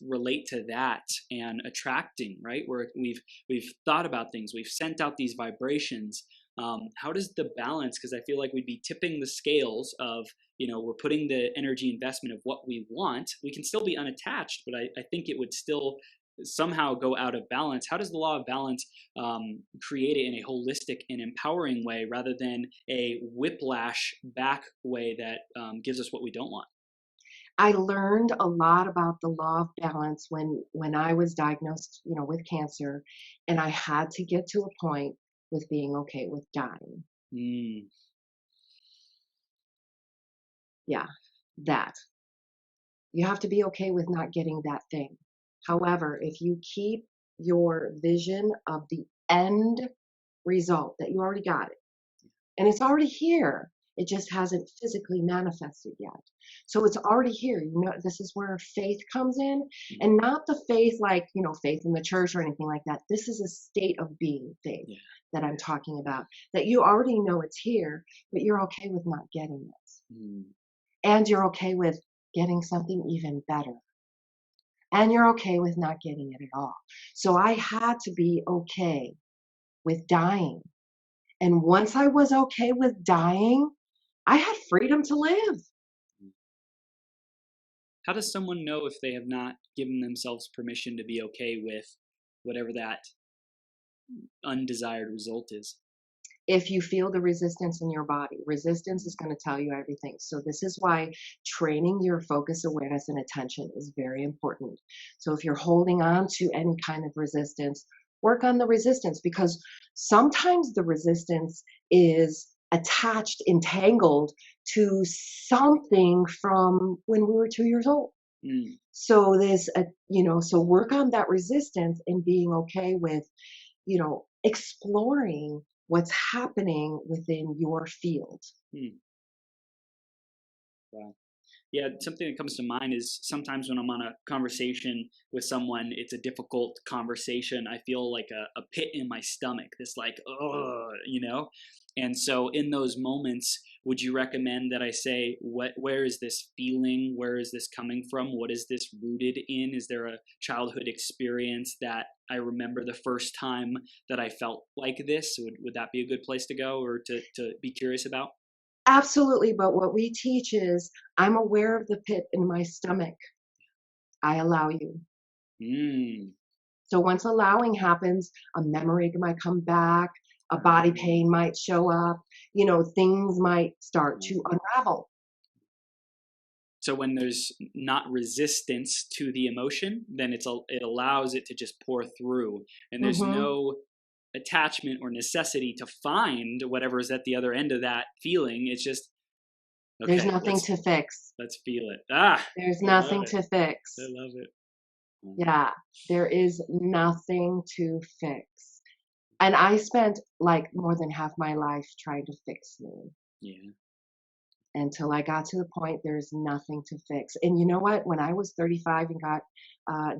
Speaker 1: relate to that and attracting? Right, where we've thought about things, we've sent out these vibrations. How does the balance? Because I feel like we'd be tipping the scales of we're putting the energy investment of what we want. We can still be unattached, but I think it would still somehow go out of balance. How does the law of balance create it in a holistic and empowering way rather than a whiplash back way that gives us what we don't want?
Speaker 2: I learned a lot about the law of balance when I was diagnosed, with cancer, and I had to get to a point with being okay with dying.
Speaker 1: Mm,
Speaker 2: Yeah, that. You have to be okay with not getting that thing. However, if you keep your vision of the end result that you already got it, and it's already here, it just hasn't physically manifested yet. So it's already here. This is where faith comes in,
Speaker 1: mm,
Speaker 2: and not the faith like, faith in the church or anything like that. This is a state of being faith
Speaker 1: yeah.
Speaker 2: that I'm talking about, that you already know it's here, but you're okay with not getting it.
Speaker 1: Mm,
Speaker 2: And you're okay with getting something even better. And you're okay with not getting it at all. So I had to be okay with dying. And once I was okay with dying, I had freedom to live.
Speaker 1: mm. How does someone know if they have not given themselves permission to be okay with whatever that undesired result is?
Speaker 2: If you feel the resistance in your body, resistance is going to tell you everything. So, this is why training your focus, awareness, and attention is very important. So, if you're holding on to any kind of resistance, work on the resistance, because sometimes the resistance is attached, entangled to something from when we were 2 years old.
Speaker 1: Mm,
Speaker 2: So, so work on that resistance and being okay with exploring what's happening within your field.
Speaker 1: mm, wow. Yeah, something that comes to mind is sometimes when I'm on a conversation with someone, it's a difficult conversation. I feel like a pit in my stomach, this like, oh, And so in those moments, would you recommend that I say, where is this feeling? Where is this coming from? What is this rooted in? Is there a childhood experience that I remember the first time that I felt like this? Would that be a good place to go or to be curious about?
Speaker 2: Absolutely. But what we teach is I'm aware of the pit in my stomach. I allow you.
Speaker 1: Mm.
Speaker 2: So once allowing happens, a memory might come back, a body pain might show up, things might start to unravel.
Speaker 1: So when there's not resistance to the emotion, then it allows it to just pour through, and there's
Speaker 2: Hmm.
Speaker 1: no attachment or necessity to find whatever is at the other end of that feeling. It's just
Speaker 2: There's
Speaker 1: okay.
Speaker 2: nothing to fix.
Speaker 1: Let's feel it. Ah,
Speaker 2: There's
Speaker 1: I love
Speaker 2: nothing
Speaker 1: it.
Speaker 2: to
Speaker 1: I
Speaker 2: fix.
Speaker 1: love it.
Speaker 2: Yeah, there is nothing to fix. And I spent like more than half my life trying to fix me
Speaker 1: Yeah.
Speaker 2: until I got to the point there's nothing to fix. And you know what? When I was 35 and got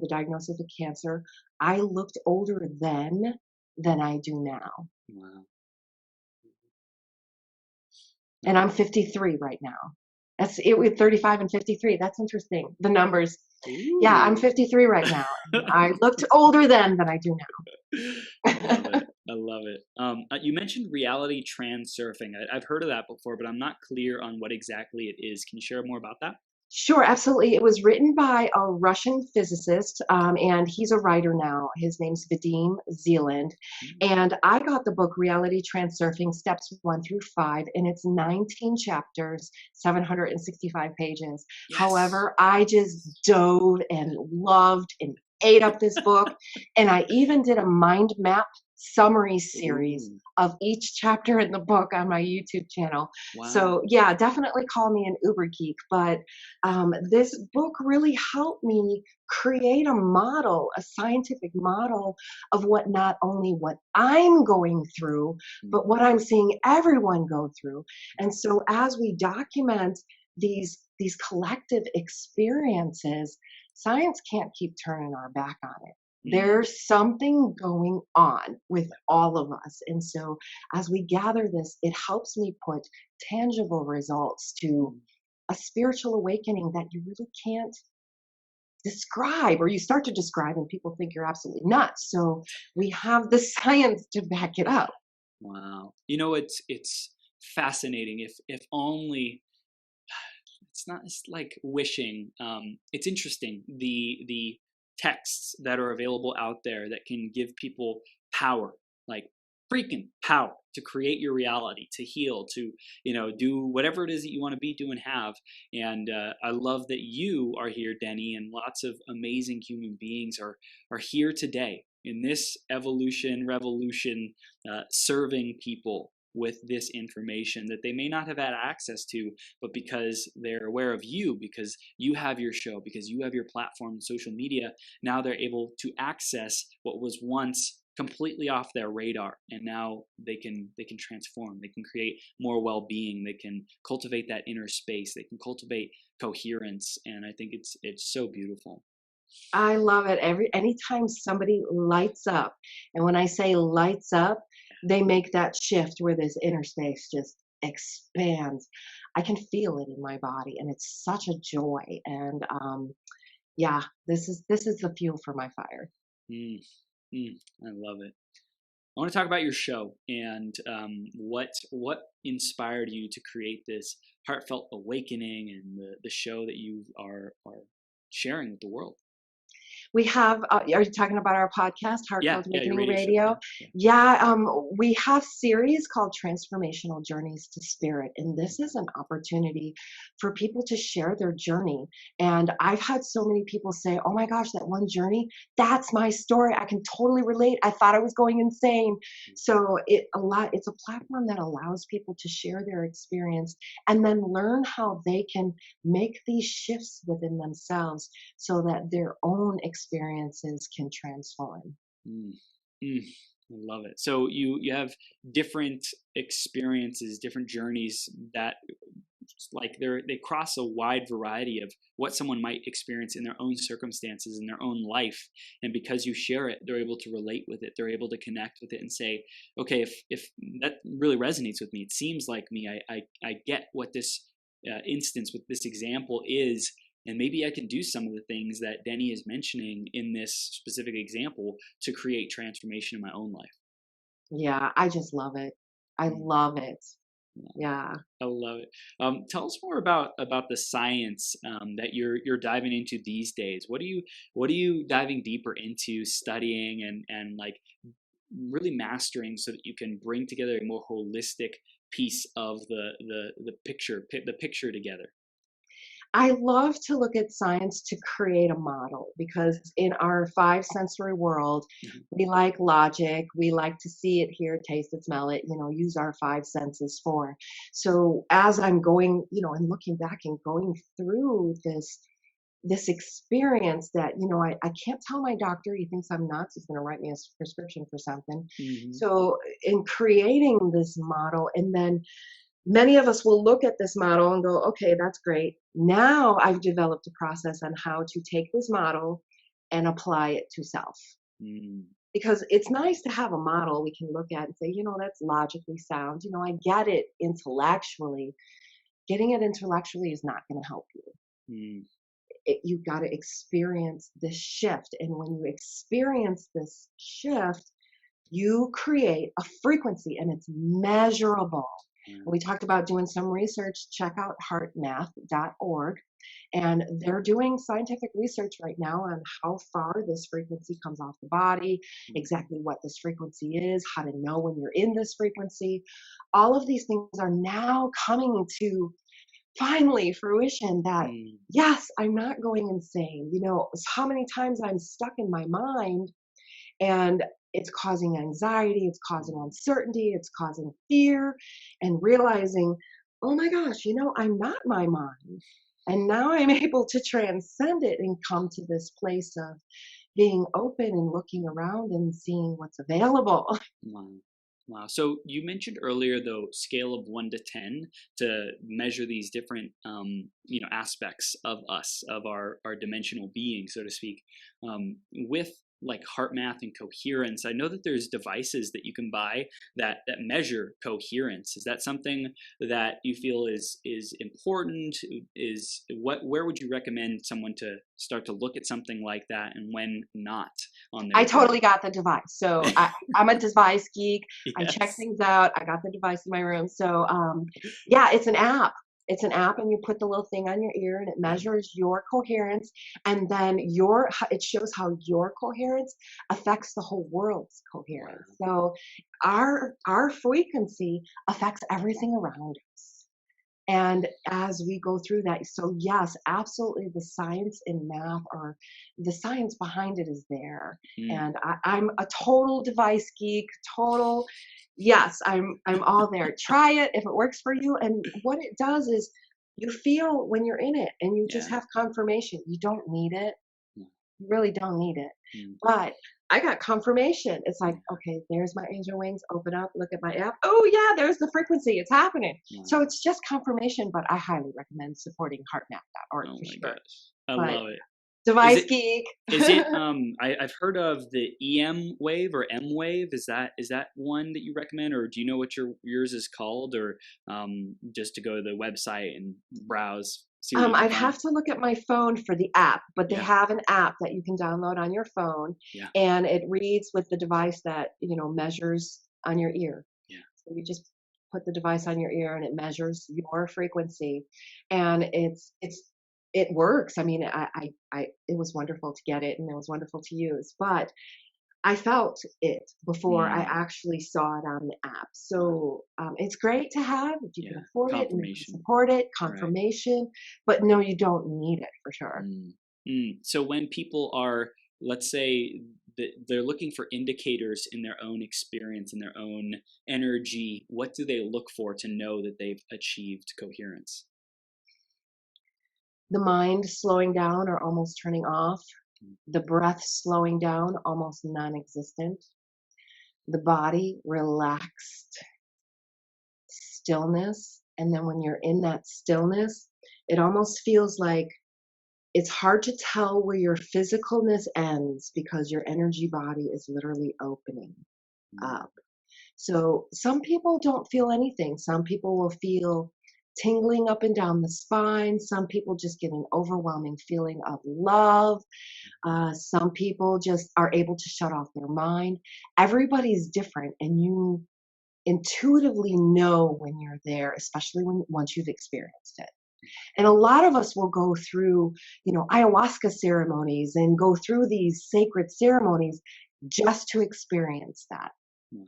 Speaker 2: the diagnosis of cancer, I looked older then than I do now.
Speaker 1: Wow.
Speaker 2: And
Speaker 1: Um,
Speaker 2: I'm 53 right now. That's it with 35 and 53. That's interesting. The numbers. Yeah, I'm
Speaker 1: ooh.
Speaker 2: 53 right now. And I looked older then than I do
Speaker 1: I love
Speaker 2: now.
Speaker 1: it. I love it. You mentioned reality transurfing. I've heard of that before, but I'm not clear on what exactly it is. Can you share more about that?
Speaker 2: Sure, absolutely. It was written by a Russian physicist, and he's a writer now. His name's Vadim Zeland.
Speaker 1: Mm,
Speaker 2: And I got the book Reality Transurfing Steps 1 through 5, and it's 19 chapters, 765 pages.
Speaker 1: yes.
Speaker 2: However, I just dove and loved and ate up this book. And I even did a mind map summary series
Speaker 1: Ooh.
Speaker 2: of each chapter in the book on my YouTube channel.
Speaker 1: Wow.
Speaker 2: So, yeah, definitely call me an uber geek, but this book really helped me create a model, a scientific model of what not only what I'm going through,
Speaker 1: Mm,
Speaker 2: but what I'm seeing everyone go through. And so as we document these collective experiences, science can't keep turning our back on it.
Speaker 1: mm,
Speaker 2: There's something going on with all of us. And so as we gather this, it helps me put tangible results to
Speaker 1: mm.
Speaker 2: a spiritual awakening that you really can't describe, or you start to describe and people think you're absolutely nuts. So we have the science to back it up.
Speaker 1: Wow. It's fascinating. If only it's not it's like wishing. It's interesting the texts that are available out there that can give people power, like freaking power to create your reality, to heal, to do whatever it is that you want to be, do, and have. And I love that you are here, Denny, and lots of amazing human beings are here today in this evolution revolution, serving people with this information that they may not have had access to, but because they're aware of you, because you have your show, because you have your platform and social media, now they're able to access what was once completely off their radar, and now they can transform, they can create more well-being, they can cultivate that inner space, they can cultivate coherence. And I think it's so beautiful.
Speaker 2: I love it. Anytime somebody lights up, and when I say lights up, they make that shift where this inner space just expands. I can feel it in my body, and it's such a joy. And yeah, this is the fuel for my fire.
Speaker 1: mm, I love it. I want to talk about your show and what inspired you to create this heartfelt awakening and the show that you are sharing with the world.
Speaker 2: We have, are you talking about our podcast,
Speaker 1: Yeah,
Speaker 2: Heartfelt
Speaker 1: yeah, your
Speaker 2: Awakening
Speaker 1: radio show.
Speaker 2: Radio?
Speaker 1: Yeah,
Speaker 2: Yeah, we have series called Transformational Journeys to Spirit, and this is an opportunity for people to share their journey. And I've had so many people say, "Oh my gosh, that one journey, that's my story. I can totally relate. I thought I was going insane." So it's a platform that allows people to share their experience and then learn how they can make these shifts within themselves so that their own experiences can transform.
Speaker 1: Mm, mm, I love it. So you have different experiences, different journeys that like they cross a wide variety of what someone might experience in their own circumstances in their own life. And because you share it, they're able to relate with it, they're able to connect with it and say, okay, if that really resonates with me, it seems like me, I get what this instance with this example is, and maybe I can do some of the things that Denny is mentioning in this specific example to create transformation in my own life.
Speaker 2: Yeah, I just love it. I love it. Yeah.
Speaker 1: I love it. Tell us more about the science that you're diving into these days. What are you diving deeper into, studying and like really mastering so that you can bring together a more holistic piece of the picture together?
Speaker 2: I love to look at science to create a model because in our five sensory world,
Speaker 1: Mhm.
Speaker 2: we like logic, we like to see it, hear it, taste it, smell it, use our five senses for. So as I'm going, and looking back and going through this experience that, I can't tell my doctor, he thinks I'm nuts, he's going to write me a prescription for something.
Speaker 1: Mhm.
Speaker 2: So in creating this model, and then many of us will look at this model and go, okay, that's great. Now I've developed a process on how to take this model and apply it to self.
Speaker 1: Mm.
Speaker 2: Because it's nice to have a model we can look at and say, that's logically sound. I get it intellectually. Getting it intellectually is not going to help you.
Speaker 1: Mm.
Speaker 2: You've got to experience this shift. And when you experience this shift, you create a frequency and it's measurable.
Speaker 1: Yeah.
Speaker 2: We talked about doing some research. Check out heartmath.org. And they're doing scientific research right now on how far this frequency comes off the body, exactly what this frequency is, how to know when you're in this frequency. All of these things are now coming to finally fruition that,
Speaker 1: Mm.
Speaker 2: yes, I'm not going insane. How many times I'm stuck in my mind and it's causing anxiety, it's causing uncertainty, it's causing fear, and realizing, oh my gosh, I'm not my mind. And now I'm able to transcend it and come to this place of being open and looking around and seeing what's available.
Speaker 1: Wow. Wow. So you mentioned earlier, though, scale of 1 to 10 to measure these different, aspects of us, of our dimensional being, so to speak. With like HeartMath and coherence, I know that there's devices that you can buy that measure coherence. Is that something that you feel is important? Where would you recommend someone to start to look at something like that, and when not on their
Speaker 2: I
Speaker 1: journey?
Speaker 2: totally got the device. So I'm a device geek. I check
Speaker 1: Yes.
Speaker 2: things out. I got the device in my room. So yeah, it's an app. It's an app, and you put the little thing on your ear, and it measures your coherence, and then it shows how your coherence affects the whole world's
Speaker 1: Wow.
Speaker 2: coherence. So our frequency affects everything around us. And as we go through that, so yes, absolutely, the science in math, or the science behind it, is there.
Speaker 1: Mm,
Speaker 2: And I'm a total device geek, total. Yes, I'm all there. Try it if it works for you. And what it does is you feel when you're in it, and you just
Speaker 1: yeah.
Speaker 2: have confirmation. You don't need it.
Speaker 1: Mm,
Speaker 2: You really don't need it.
Speaker 1: mm,
Speaker 2: But I got confirmation. It's like,
Speaker 1: yeah.
Speaker 2: okay, there's my angel wings. Open up, look at my app. Oh, yeah, there's the frequency. It's happening. So
Speaker 1: Wow.
Speaker 2: it's just confirmation, but I highly recommend supporting heartmap.org
Speaker 1: Oh
Speaker 2: for
Speaker 1: my
Speaker 2: sure.
Speaker 1: gosh. I
Speaker 2: But
Speaker 1: love it. Is
Speaker 2: device
Speaker 1: it
Speaker 2: geek.
Speaker 1: is it I've heard of the EM wave or M wave. Is that one that you recommend, or do you know what yours is called, or just to go to the website and browse, see what you can
Speaker 2: I'd
Speaker 1: find?
Speaker 2: have to look at my phone for the app, but they
Speaker 1: Yeah.
Speaker 2: have an app that you can download on your phone,
Speaker 1: Yeah.
Speaker 2: and it reads with the device that, measures on your ear.
Speaker 1: Yeah.
Speaker 2: So you just put the device on your ear, and it measures your frequency, and it works. I mean, it was wonderful to get it, and it was wonderful to use, but I felt it before I
Speaker 1: Mm,
Speaker 2: actually saw it on the app.
Speaker 1: wow.
Speaker 2: So it's great to have if you can
Speaker 1: Yeah.
Speaker 2: afford it and you can
Speaker 1: Confirmation.
Speaker 2: support it,
Speaker 1: Right.
Speaker 2: confirmation, but no, you don't need it for sure.
Speaker 1: Mm. Mm. So when people are, let's say, they're looking for indicators in their own experience, in their own energy, what do they look for to know that they've achieved coherence?
Speaker 2: The mind slowing down or almost turning off,
Speaker 1: Mm,
Speaker 2: the breath slowing down, almost non existent, the body relaxed, stillness. And then when you're in that stillness, it almost feels like it's hard to tell where your physicalness ends because your energy body is literally opening
Speaker 1: mm,
Speaker 2: up. So some people don't feel anything. Some people will feel tingling up and down the spine. Some people just get an overwhelming feeling of love. Some people just are able to shut off their mind. Everybody's different, and you intuitively know when you're there, especially once you've experienced it. And a lot of us will go through, ayahuasca ceremonies and go through these sacred ceremonies just to experience that.
Speaker 1: mm.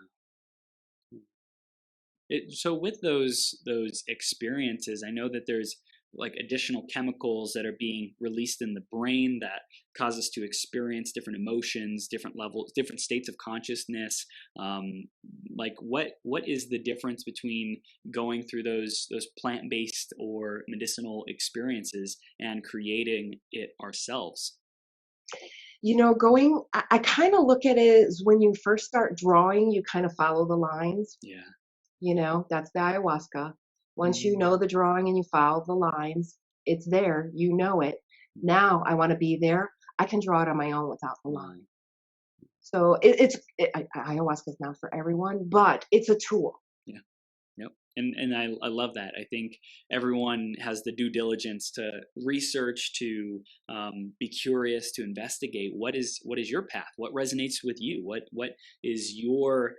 Speaker 1: So with those experiences, I know that there's like additional chemicals that are being released in the brain that cause us to experience different emotions, different levels, different states of consciousness. Um, like what is the difference between going through those plant based or medicinal experiences and creating it ourselves?
Speaker 2: I kind of look at it as when you first start drawing, you kind of follow the lines.
Speaker 1: Yeah.
Speaker 2: That's the ayahuasca. Once you
Speaker 1: Mm,
Speaker 2: know the drawing and you follow the lines, it's there, you know it.
Speaker 1: mm,
Speaker 2: Now I want to be there. I can draw it on my own without the line.
Speaker 1: mm.
Speaker 2: So ayahuasca is not for everyone, but it's a tool.
Speaker 1: Yeah. Yep. And I love that. I think everyone has the due diligence to research, to be curious, to investigate what is your path, what resonates with you, what is your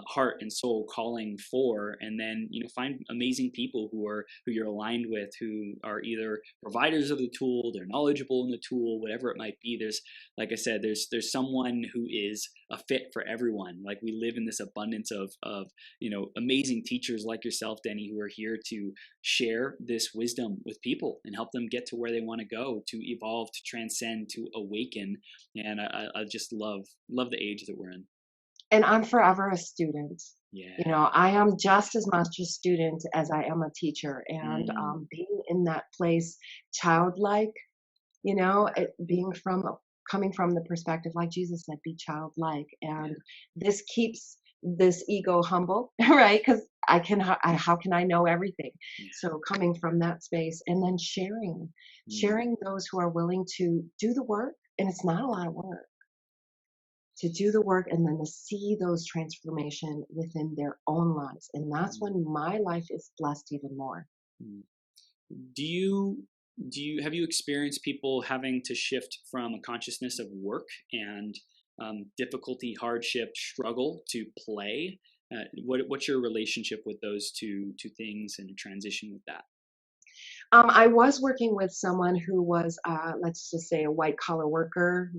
Speaker 1: heart and soul calling for, and then find amazing people who you're aligned with, who are either providers of the tool, they're knowledgeable in the tool, whatever it might be. There's, like I said, there's someone who is a fit for everyone. Like we live in this abundance of amazing teachers like yourself, Denny, who are here to share this wisdom with people and help them get to where they want to go, to evolve, to transcend, to awaken. And I just love the age that we're in.
Speaker 2: And I'm forever a student.
Speaker 1: Yeah.
Speaker 2: I am just as much a student as I am a teacher. And
Speaker 1: Mm,
Speaker 2: being in that place, childlike, being coming from the perspective, like Jesus said, be childlike. And
Speaker 1: yeah.
Speaker 2: this keeps this ego humble, right? Because how can I know everything?
Speaker 1: Yeah.
Speaker 2: So coming from that space, and then
Speaker 1: Mm,
Speaker 2: sharing those who are willing to do the work, and it's not a lot of work, to do the work, and then to see those transformation within their own lives. And that's
Speaker 1: mm,
Speaker 2: when my life is blessed even more.
Speaker 1: mm. Do you have you experienced people having to shift from a consciousness of work and difficulty, hardship, struggle to play? What's your relationship with those two things and a transition with that?
Speaker 2: I was working with someone who was, let's just say, a white collar worker,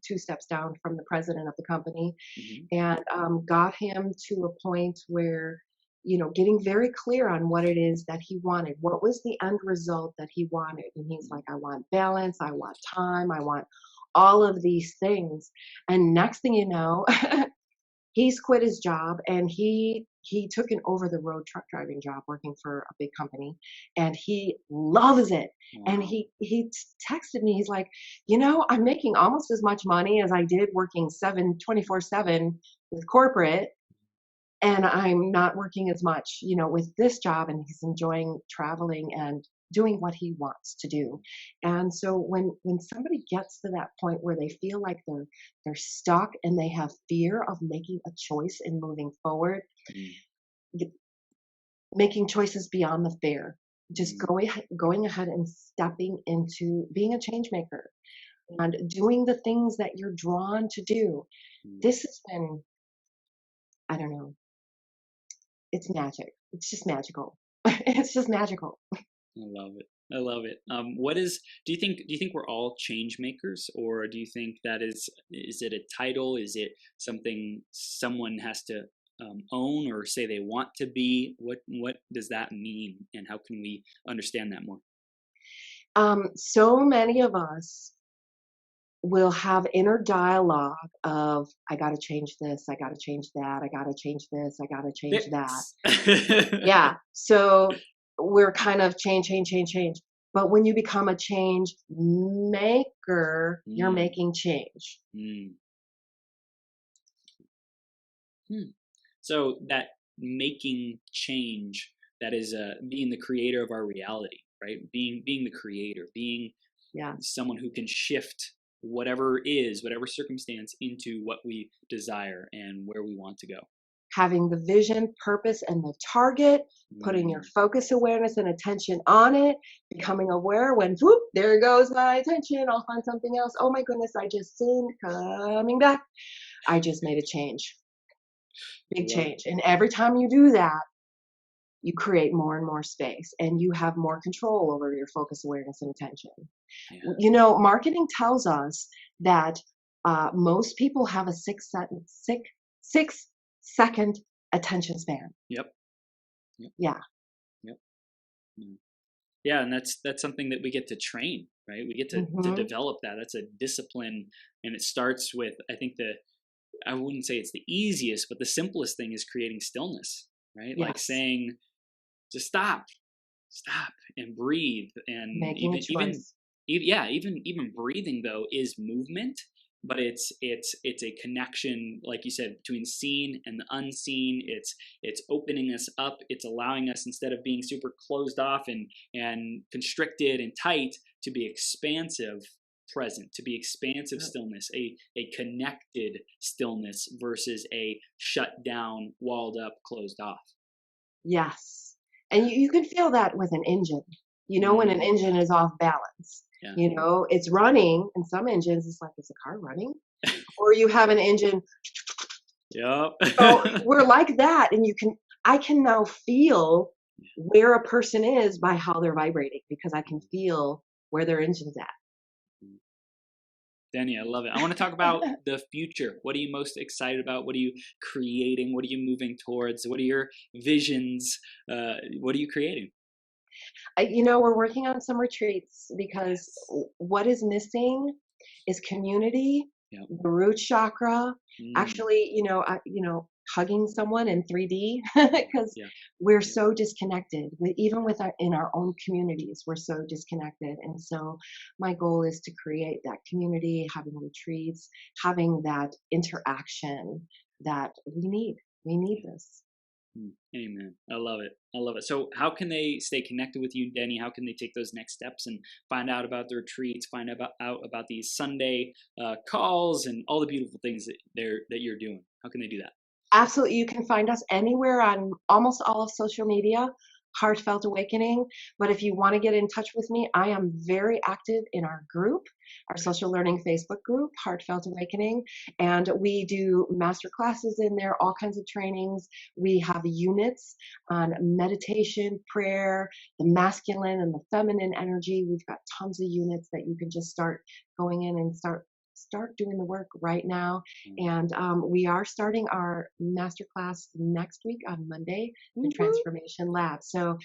Speaker 2: two steps down from the president of the company,
Speaker 1: Hmm.
Speaker 2: and got him to a point where, getting very clear on what it is that he wanted. What was the end result that he wanted? And he's like, I want balance, I want time, I want all of these things. And next thing you know, he's quit his job and he took an over the road truck driving job working for a big company, and he loves it. And
Speaker 1: Wow.
Speaker 2: he texted me, he's like, I'm making almost as much money as I did working 7 24/7 with corporate, and I'm not working as much, with this job, and he's enjoying traveling and doing what he wants to do. And so when somebody gets to that point where they feel like they're stuck and they have fear of making a choice and moving forward,
Speaker 1: Mm,
Speaker 2: th- making choices beyond the fear, just
Speaker 1: mm,
Speaker 2: going ahead and stepping into being a change maker and doing the things that you're drawn to do.
Speaker 1: mm.
Speaker 2: This has been, I don't know, it's magic. It's just magical. It's just magical.
Speaker 1: I love it. I love it. Do you think we're all change makers, or do you think that is it a title? Is it something someone has to own or say they want to be? What does that mean, and how can we understand that more?
Speaker 2: So many of us will have inner dialogue of, I got to change this, I got to change that, I got to change this, I got to change that.
Speaker 1: Fix.
Speaker 2: Yeah. So we're kind of change, change, change, change. But when you become a change maker, you're
Speaker 1: Mm,
Speaker 2: making change.
Speaker 1: mm, hmm. So that making change, that is being the creator of our reality, right? Being the creator, being
Speaker 2: Yes.
Speaker 1: someone who can shift whatever is, whatever circumstance into what we desire and where we want to go.
Speaker 2: Having the vision, purpose, and the target, putting your
Speaker 1: Mm,
Speaker 2: focus, awareness, and attention on it, becoming aware when, whoop, there goes my attention, I'll find something else. Oh my goodness, I just sinned, coming back. I just made a change,
Speaker 1: I
Speaker 2: big
Speaker 1: love it.
Speaker 2: change. And every time you do that, you create more and more space and you have more control over your focus, awareness, and attention.
Speaker 1: Yeah.
Speaker 2: Marketing tells us that most people have a 6 second attention span.
Speaker 1: Yep. Yep.
Speaker 2: Yeah.
Speaker 1: Yep. Mm. Yeah, and that's something that we get to train, right? We get to
Speaker 2: Hmm.
Speaker 1: develop that. That's a discipline, and it starts with, I think, the I wouldn't say it's the easiest, but the simplest thing is creating stillness, right? Like
Speaker 2: Yes.
Speaker 1: saying, just stop and breathe. And
Speaker 2: Making a choice.
Speaker 1: yeah, even breathing though is movement, but it's a connection, like you said, between seen and the unseen. It's opening us up. It's allowing us, instead of being super closed off and constricted and tight, to be expansive present, to be expansive
Speaker 2: Yep.
Speaker 1: stillness, a connected stillness versus a shut down, walled up, closed off.
Speaker 2: Yes. And you can feel that with an engine. When an
Speaker 1: Mm,
Speaker 2: engine is off balance,
Speaker 1: yeah.
Speaker 2: it's running, and some engines, it's like, is the car running? Or you have an engine.
Speaker 1: Yep.
Speaker 2: So we're like that, and I can now feel where a person is by how they're vibrating because I can feel where their engine's at.
Speaker 1: Danny, I love it. I want to talk about the future. What are you most excited about? What are you creating? What are you moving towards? What are your visions? What are you creating?
Speaker 2: We're working on some retreats because
Speaker 1: Yes.
Speaker 2: what is missing is community,
Speaker 1: Yep.
Speaker 2: the root chakra.
Speaker 1: Mm,
Speaker 2: Actually, hugging someone in 3D because
Speaker 1: yeah.
Speaker 2: we're
Speaker 1: Yeah.
Speaker 2: so disconnected. Even with in our own communities, we're so disconnected. And so, my goal is to create that community, having retreats, having that interaction that we need. We need this.
Speaker 1: Amen. I love it. I love it. So, how can they stay connected with you, Denny? How can they take those next steps and find out about the retreats, find out about these Sunday calls, and all the beautiful things that you're doing? How can they do that?
Speaker 2: Absolutely. You can find us anywhere on almost all of social media. Heartfelt Awakening. But if you want to get in touch with me, I am very active in our group, our social learning Facebook group, Heartfelt Awakening. And we do master classes in there, all kinds of trainings. We have units on meditation, prayer, the masculine and the feminine energy. We've got tons of units that you can just start going in and start doing the work right now. And we are starting our masterclass next week on Monday, the Transformation Lab. So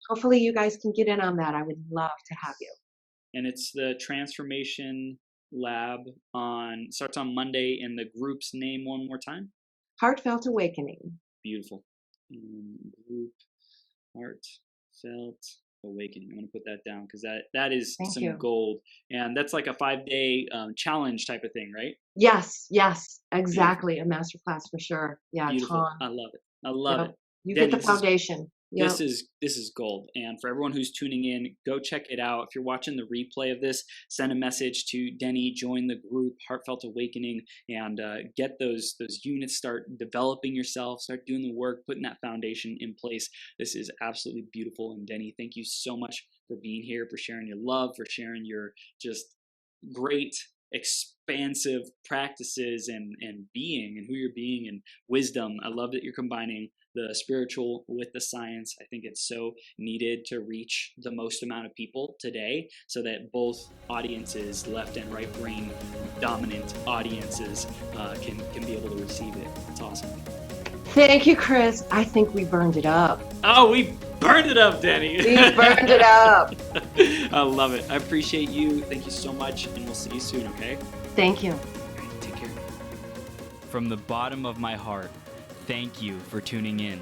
Speaker 2: hopefully you guys can get in on that. I would love to have you.
Speaker 1: And it's the Transformation Lab starts on Monday, and the group's name one more time?
Speaker 2: Heartfelt Awakening.
Speaker 1: Beautiful. Group Heartfelt Awakening. I'm going to put that down because that is some gold. And that's like a 5-day challenge type of thing, right?
Speaker 2: Yes, exactly. Beautiful. A masterclass for sure. Yeah,
Speaker 1: beautiful. I love it. I love it.
Speaker 2: You get the foundation.
Speaker 1: Yep. This is gold. And for everyone who's tuning in, go check it out. If you're watching the replay of this, send a message to Denny, join the group Heartfelt Awakening, and get those units, start developing yourself, start doing the work, putting that foundation in place. This is absolutely beautiful. And Denny, thank you so much for being here, for sharing your love, for sharing your just great expansive practices and being and who you're being and wisdom. I love that you're combining the spiritual with the science. I think it's so needed to reach the most amount of people today so that both audiences, left and right brain dominant audiences, can be able to receive it. It's awesome.
Speaker 2: Thank you, Chris. I think we burned it up.
Speaker 1: Oh, we burned it up, Denny.
Speaker 2: We burned it up.
Speaker 1: I love it. I appreciate you. Thank you so much, and we'll see you soon, okay?
Speaker 2: Thank you.
Speaker 1: Take care. From the bottom of my heart, thank you for tuning in.